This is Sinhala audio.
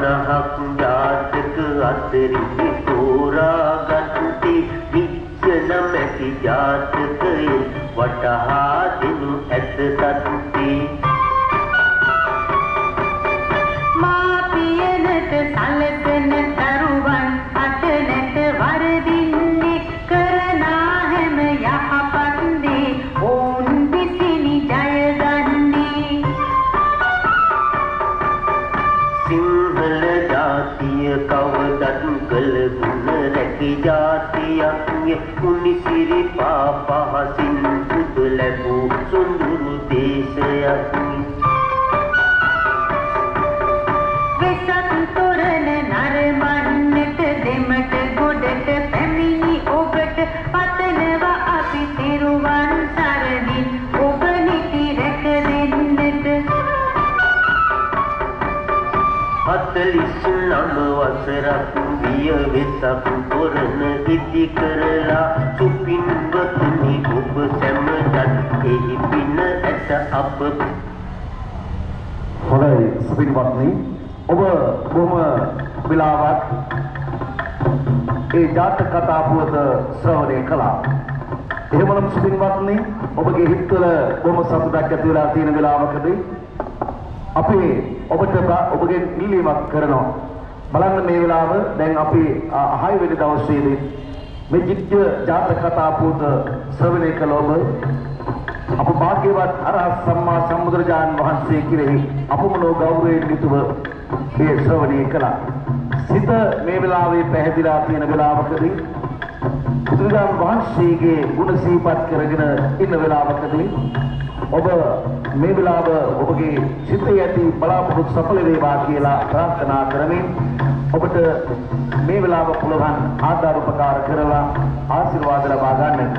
50ක් ජාතක අතරින් තෝරාගත්තේ විච්ඡන මැටි ජාතකයේ වටහා දෙනු ඇත සත්‍යේ මා පියනට සලකන දරුවන් අත නැත වරදින්නේ කරනා හැම යහපත් දේ ඕන් විසිනි ජය ගන්නේ සිංහල ජාතිය කවදත් කළ ගුණ රැකි ජාතියක් කුනිසිරි පාපහසින් සුදු ලැබූ සුන්දුරු දේශයක් වෙසක් තොරණ නරඹන්නට දෙමට ගොඩට පැමිණි ඔබට පතනවා අපි තිරුවන් සරණින් ඔබ නිති රැක දෙන්නට 49 වසරක් විය වෙසක් තොරණ ඉදි කරලා සුපින්වතුනි ඔබ සැමටත් එහි පින ඇත අප හොඳයි සුපින්වත්නි ඔබ බොහොම වෙලාවක් ඒ ජාතක කතා පුවත ශ්‍රවණය කළා. එහෙමනම් සුපින්වත්නි ඔබගේ හිතවල බොහොම සතුටක් ඇති වෙලා තියෙන වෙලාවකදී අපි ඔබට ඔබගේ ඉල්ලීමක් කරනවා. බලන්න මේ වෙලාව දැන් අපි 6 වෙනි දවසේදී මේ ජිත්‍ය ජාතක කතා පුවත ශ්‍රවණය කළ ඔබ අප භාග්‍යවත් අරහත් සම්මා සම්බුදුරජාණන් වහන්සේ කෙරෙහි අපමණෝ ගෞරවයෙන් යුතුව මේ ශ්‍රවණය කළා. සිත මේ වෙලාවේ පැහැදිලා තියෙන වෙලාවකදී බුදුරජාණන් වහන්සේගේ ගුණ සිහිපත් කරගෙන ඉන්න වෙලාවකදී ඔබ මේ වෙලාව ඔබගේ සිතේ ඇති බලාපොරොත්තු සඵල වේවා කියලා ප්‍රාර්ථනා කරමින් ඔබට මේ වෙලාව පුළුවන් ආදාර උපකාර කරලා ආශිර්වාද ලබා ගන්න.